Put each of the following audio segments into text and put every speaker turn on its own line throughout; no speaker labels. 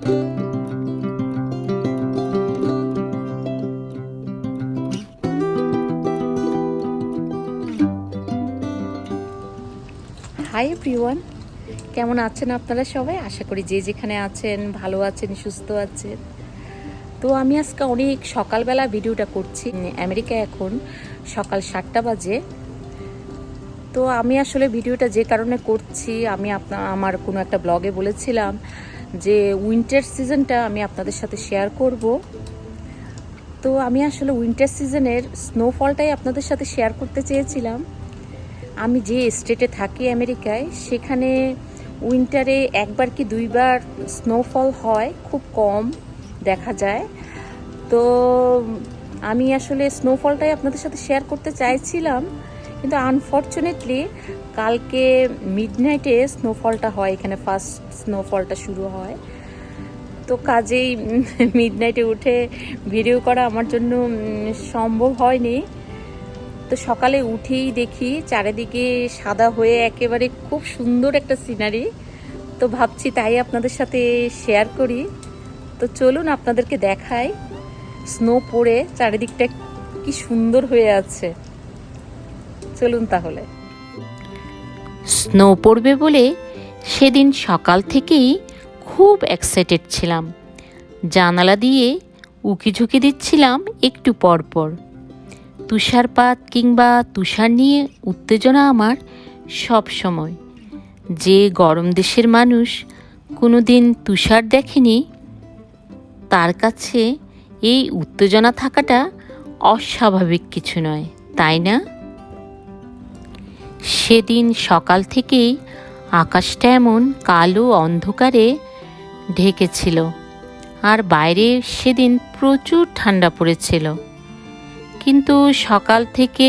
Hi everyone, কেমন আছেন আপনারা সবাই? আশা করি যে যেখানে আছেন ভালো আছেন, সুস্থ আছেন। তো আমি আজকে অনেক সকালবেলা ভিডিওটা করছি। আমেরিকায় এখন সকাল 7টা বাজে। তো আমি আসলে ভিডিওটা যে কারণে করছি, আমি আমার কোনো একটা ব্লগে বলেছিলাম যে উইন্টার সিজনটা আমি আপনাদের সাথে শেয়ার করব। তো আমি আসলে উইন্টার সিজনের স্নোফলটাই আপনাদের সাথে শেয়ার করতে চেয়েছিলাম। আমি যে স্টেটে থাকি আমেরিকায়, সেখানে উইন্টারে একবার কি দুইবার স্নোফল হয়, খুব কম দেখা যায়। তো আমি আসলে স্নোফলটাই আপনাদের সাথে শেয়ার করতে চাইছিলাম, কিন্তু আনফর্চুনেটলি কালকে মিডনাইটে স্নোফলটা হয়, এখানে ফার্স্ট স্নোফলটা শুরু হয়। তো কাজেই মিডনাইটে উঠে ভিডিও করা আমার জন্য সম্ভব হয়নি। তো সকালে উঠেই দেখি চারিদিকে সাদা হয়ে একেবারে খুব সুন্দর একটা সিনারি। তো ভাবছি তাই আপনাদের সাথে শেয়ার করি। তো চলুন আপনাদেরকে দেখাই স্নো পড়ে চারিদিকটা কি সুন্দর হয়ে আছে। চলুন তাহলে।
স্নো পড়বে বলে সেদিন সকাল থেকেই খুব এক্সাইটেড ছিলাম। জানালা দিয়ে উকিঝুঁকি দিচ্ছিলাম একটু পরপর। তুষারপাত কিংবা তুষার নিয়ে উত্তেজনা আমার সব সময়। যে গরম দেশের মানুষ কোনো দিন তুষার দেখেনি, তার কাছে এই উত্তেজনা থাকাটা অস্বাভাবিক কিছু নয়, তাই না? সেদিন সকাল থেকেই আকাশটা এমন কালো অন্ধকারে ঢেকেছিল, আর বাইরে সেদিন প্রচুর ঠান্ডা পড়েছিল। কিন্তু সকাল থেকে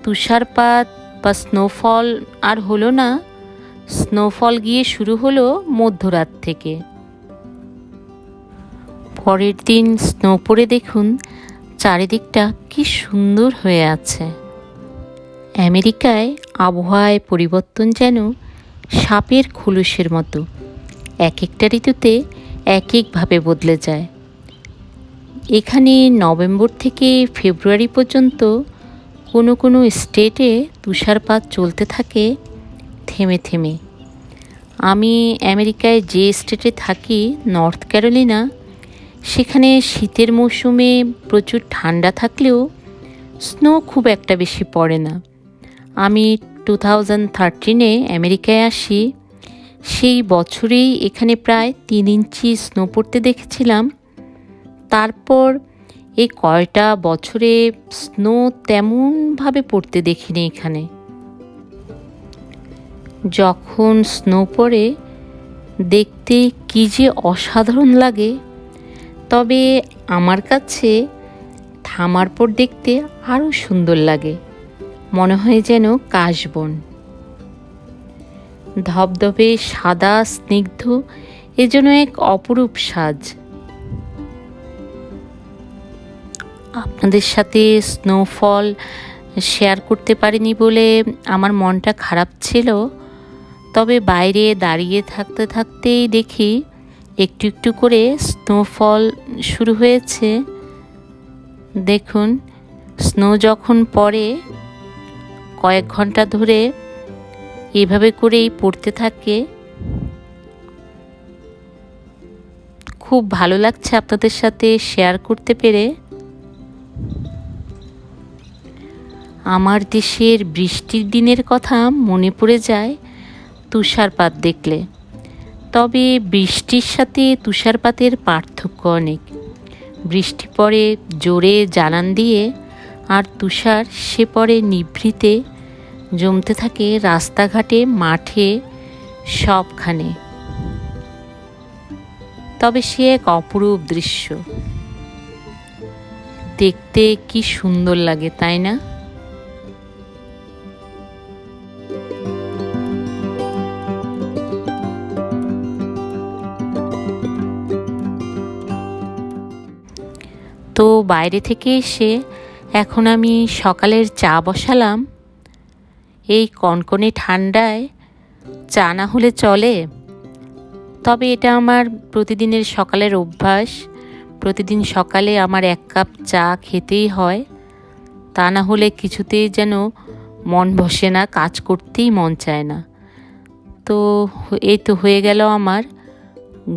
তুষারপাত বা স্নোফল আর হলো না। স্নোফল গিয়ে শুরু হলো মধ্যরাত থেকে। পরের দিন স্নো পড়ে দেখুন চারিদিকটা কি সুন্দর হয়ে আছে। আমেরিকায় আবহাওয়ায় পরিবর্তন যেন সাপের খোলসের মতো, এক একটা ঋতুতে এক একভাবে বদলে যায়। এখানে নভেম্বর থেকে ফেব্রুয়ারি পর্যন্ত কোনো কোনো স্টেটে তুষারপাত চলতে থাকে থেমে থেমে। আমি আমেরিকায় যে স্টেটে থাকি, নর্থ ক্যারোলিনা, সেখানে শীতের মৌসুমে প্রচুর ঠান্ডা থাকলেও স্নো খুব একটা বেশি পড়ে না। আমি 2013-এ আমেরিকায় আসি। সেই বছরেই এখানে প্রায় 3 ইঞ্চি স্নো পড়তে দেখেছিলাম। তারপর এই কয়টা বছরে স্নো তেমনভাবে পড়তে দেখিনি এখানে। যখন স্নো পড়ে দেখতে কি যে অসাধারণ লাগে, তবে আমার কাছে থামার পর দেখতে আরও সুন্দর লাগে। মনে হয় যেন কাশবন, ধবধবে সাদা স্নিগ্ধ, এজন্য এক অপরূপ সাজ। আপনাদের সাথে স্নোফল শেয়ার করতে পারিনি বলে আমার মনটা খারাপ ছিল। তবে বাইরে দাঁড়িয়ে থাকতে থাকতেই দেখি একটু একটু করে স্নোফল শুরু হয়েছে। দেখুন, স্নো যখন পড়ে কয়েক ঘন্টা ধরে এভাবে করেই পড়তে থাকে। খুব ভালো লাগছে আপনাদের সাথে শেয়ার করতে পেরে। আমার দেশের বৃষ্টির দিনের কথা মনে পড়ে যায় তুষারপাত দেখলে। তবে বৃষ্টির সাথে তুষারপাতের পার্থক্য অনেক। বৃষ্টি পড়ে জোরে জানান দিয়ে, আর তুষার সে পড়ে নিভৃতে, জমতে থাকে রাস্তাঘাটে, মাঠে, সবখানে। তবে সে এক অপরূপ দৃশ্য, দেখতে কি সুন্দর লাগে, তাই না? তো বাইরে থেকে এসে এখন আমি সকালের চা বসালাম। এই কনকনে ঠান্ডায় চা না হলে চলে? তবে এটা আমার প্রতিদিনের সকালের অভ্যাস। প্রতিদিন সকালে আমার 1 কাপ চা খেতেই হয়, তা না হলে কিছুতেই যেন মন বসে না, কাজ করতেই মন চায় না। তো এই তো হয়ে গেল আমার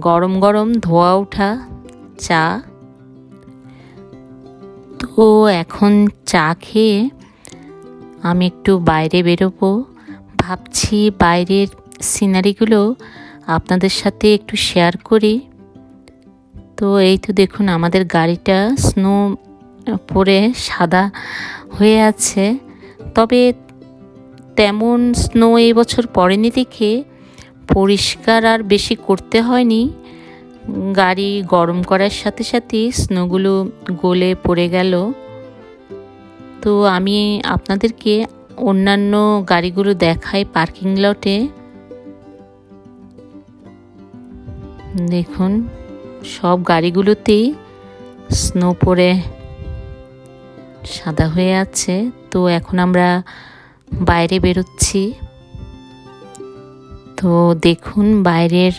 গরম গরম ধোয়া ওঠা চা। তো এখন চা খেয়ে আমি একটু বাইরে বেরোবো। ভাবছি বাইরের সিনারিগুলো আপনাদের সাথে একটু শেয়ার করি। তো এই তো দেখুন আমাদের গাড়িটা স্নো পরে সাদা হয়ে আছে, তবে তেমন স্নো এই বছর পড়েনি দেখে পরিষ্কার আর বেশি করতে হয়নি। গাড়ি গরম করার সাথে সাথে স্নোগুলো গলে পড়ে গেল। তো আমি আপনাদেরকে অন্যান্য গাড়িগুলো দেখাই পার্কিং লটে। দেখুন সব গাড়িগুলোতেই স্নো পড়ে সাদা হয়ে আছে। তো এখন আমরা বাইরে বেরোচ্ছি। তো দেখুন বাইরের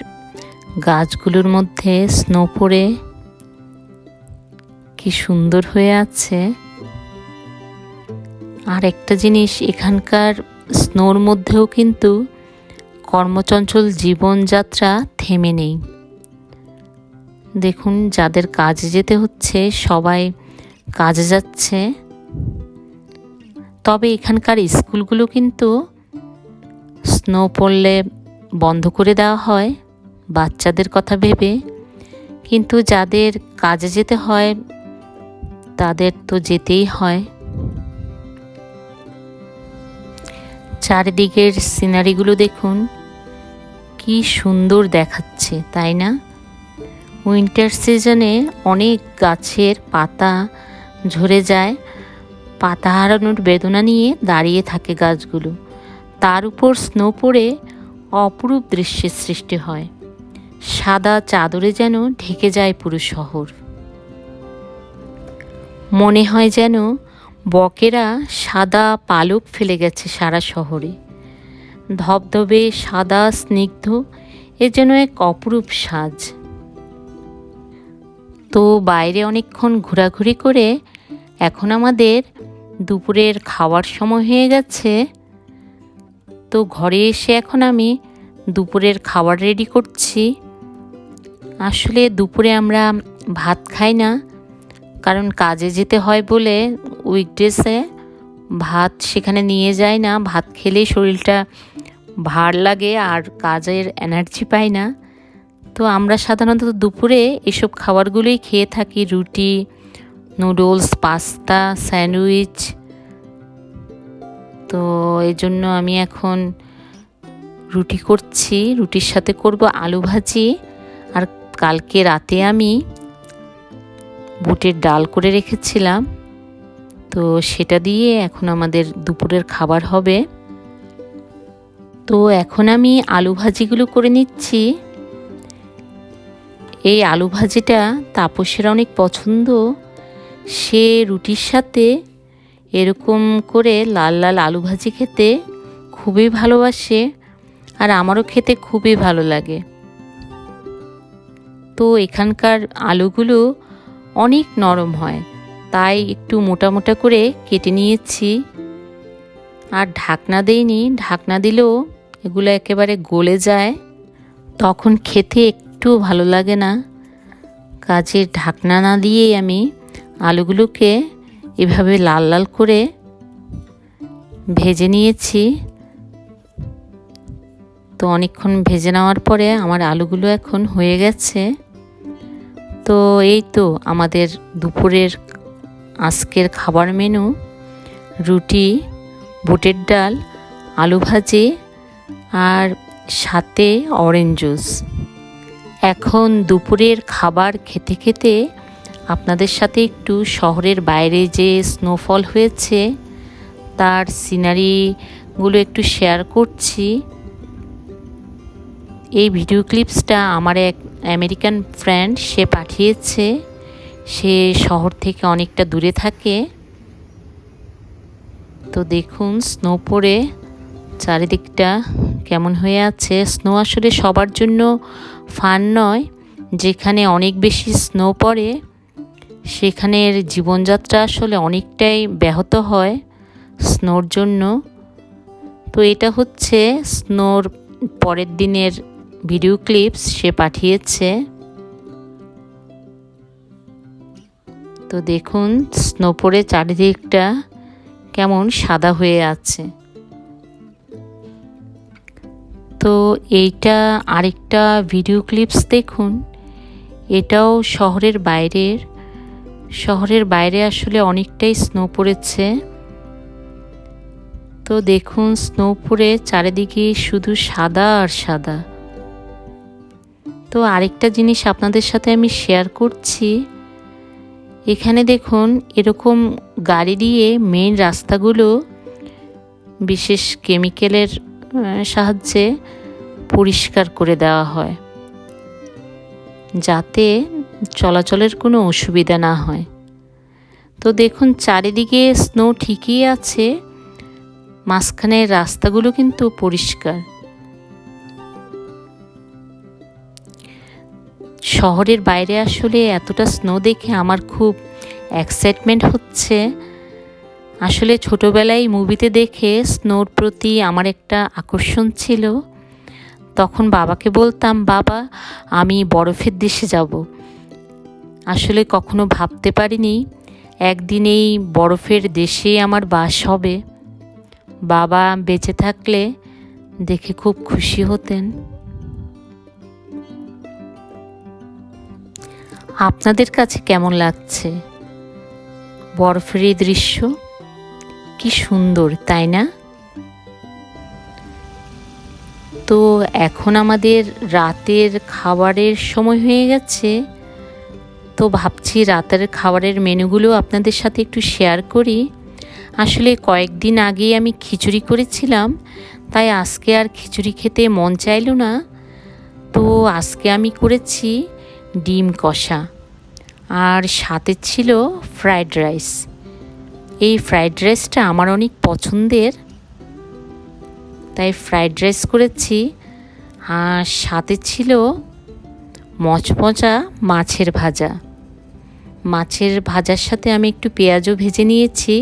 গাছগুলোর মধ্যে স্নো পড়ে কি সুন্দর হয়ে আছে। আর একটা জিনিস, এখানকার স্নোর মধ্যেও কিন্তু কর্মচঞ্চল জীবনযাত্রা থেমে নেই। দেখুন যাদের কাজে যেতে হচ্ছে সবাই কাজে যাচ্ছে। তবে এখানকার স্কুলগুলো কিন্তু স্নো পড়লে বন্ধ করে দেওয়া হয় বাচ্চাদের কথা ভেবে, কিন্তু যাদের কাজে যেতে হয় তাদের তো যেতেই হয়। চারিদিকের সিনারিগুলো দেখুন কি সুন্দর দেখাচ্ছে, তাই না? উইন্টার সিজনে অনেক গাছের পাতা ঝরে যায়, পাতা হারানোর বেদনা নিয়ে দাঁড়িয়ে থাকে গাছগুলো। তার উপর স্নো পড়ে অপরূপ দৃশ্যের সৃষ্টি হয়। সাদা চাদরে যেন ঢেকে যায় পুরো শহর। মনে হয় যেন বকেরা সাদা পালক ফেলে গেছে সারা শহরে। ধবধবে সাদা স্নিগ্ধ, এ যেন এক অপরূপ সাজ। তো বাইরে অনেকক্ষণ ঘোরাঘুরি করে এখন আমাদের দুপুরের খাওয়ার সময় হয়ে গেছে। তো ঘরে এসে এখন আমি দুপুরের খাবার রেডি করছি। আসলে দুপুরে আমরা ভাত খাই না, কারণ কাজে যেতে হয় বলে উইকডেজে ভাত সেখানে নিয়ে যায় না। ভাত খেলেই শরীরটা ভার লাগে আর কাজের এনার্জি পাই না। তো আমরা সাধারণত দুপুরে এসব খাবারগুলোই খেয়ে থাকি, রুটি, নুডলস, পাস্তা, স্যান্ডউইচ। তো এই জন্য আমি এখন রুটি করছি, রুটির সাথে করব আলু ভাজি। আর কালকে রাতে আমি বুটের ডাল করে রেখেছিলাম, তো সেটা দিয়ে এখন আমাদের দুপুরের খাবার হবে। তো এখন আমি আলু ভাজিগুলো করে নিচ্ছি। এই আলু ভাজিটা তাপসের অনেক পছন্দ। সে রুটির সাথে এরকম করে লাল লাল আলু ভাজি খেতে খুবই ভালোবাসে, আর আমারও খেতে খুবই ভালো লাগে। তো এখানকার আলুগুলো অনেক নরম হয়, তাই একটু মোটা মোটা করে কেটে নিয়েছি। আর ঢাকনা দেইনি, ঢাকনা দিলেও এগুলো একেবারে গলে যায়, তখন খেতে একটু ভালো লাগে না। কাজের ঢাকনা না দিয়েই আমি আলুগুলোকে এভাবে লাল লাল করে ভেজে নিয়েছি। তো অনেকক্ষণ ভেজে নেওয়ার পরে আমার আলুগুলো এখন হয়ে গেছে। তো এই তো আমাদের দুপুরের আজকের খাবার মেনু: রুটি, বুটের ডাল, আলু ভাজি আর সাথে অরেঞ্জ জুস। এখন দুপুরের খাবার খেতে খেতে আপনাদের সাথে একটু শহরের বাইরে যে স্নোফল হয়েছে তার সিনারিগুলো একটু শেয়ার করছি। এই ভিডিও ক্লিপসটা আমার এক আমেরিকান ফ্রেন্ড সে পাঠিয়েছে। সে শহর থেকে অনেকটা দূরে থাকে। তো দেখুন স্নো পড়ে চারিদিকটা কেমন হয়ে আছে। স্নো আসলে সবার জন্য ফান নয়, যেখানে অনেক বেশি স্নো পড়ে সেখানের জীবনযাত্রা আসলে অনেকটাই ব্যাহত হয় স্নোর জন্য। তো এটা হচ্ছে স্নোর পরের দিনের ভিডিও ক্লিপস সে পাঠিয়েছে। তো দেখুন স্নো পড়ে চারিদিকটা কেমন সাদা হয়ে আছে। তো এইটা আরেকটা ভিডিও ক্লিপস দেখুন, এটাও শহরের বাইরে আসলে অনেকটাই স্নো পড়েছে। তো দেখুন স্নো পড়ে চারিদিকে শুধু সাদা আর সাদা। তো আরেকটা জিনিস আপনাদের সাথে আমি শেয়ার করছি, এখানে দেখুন এরকম গাড়ি দিয়ে মেইন রাস্তাগুলো বিশেষ কেমিক্যালের সাহায্যে পরিষ্কার করে দেওয়া হয়, যাতে চলাচলের কোনো অসুবিধা না হয়। তো দেখুন চারিদিকে স্নো ঠিকই আছে, মাঝখানের রাস্তাগুলো কিন্তু পরিষ্কার। শহরের বাইরে আসলে এতটা স্নো দেখে আমার খুব এক্সাইটমেন্ট হচ্ছে। আসলে ছোটোবেলায় মুভিতে দেখে স্নোর প্রতি আমার একটা আকর্ষণ ছিল। তখন বাবাকে বলতাম, বাবা আমি বরফের দেশে যাব। আসলে কখনো ভাবতে পারিনি একদিন এই বরফের দেশে আমার বাস হবে। বাবা বেঁচে থাকলে দেখে খুব খুশি হতেন। আপনাদের কাছে কেমন লাগছে বরফের এই দৃশ্য? কি সুন্দর, তাই না? তো এখন আমাদের রাতের খাবারের সময় হয়ে গেছে। তো ভাবছি রাতের খাবারের মেনুগুলো আপনাদের সাথে একটু শেয়ার করি। আসলে কয়েকদিন আগেই আমি খিচুড়ি করেছিলাম, তাই আজকে আর খিচুড়ি খেতে মন চাইল না। তো আজকে আমি করেছি ডিম কষা, আর সাথে ছিল ফ্রাইড রাইস। এই ফ্রাইড রাইসটা আমার অনেক পছন্দের, তাই ফ্রাইড রাইস করেছি। আর সাথে ছিল মচমচা মাছের ভাজা। মাছের ভাজার সাথে আমি একটু পেঁয়াজও ভেজে নিয়েছি,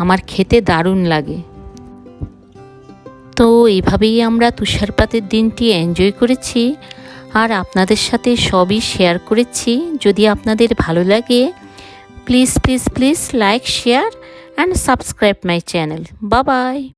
আমার খেতে দারুণ লাগে। তো এইভাবেই আমরা তুষারপাতের দিনটি এনজয় করেছি, আর আপনাদের সাথে সবই শেয়ার করেছি। যদি আপনাদের ভালো লাগে please please please like, share and subscribe my channel. Bye bye.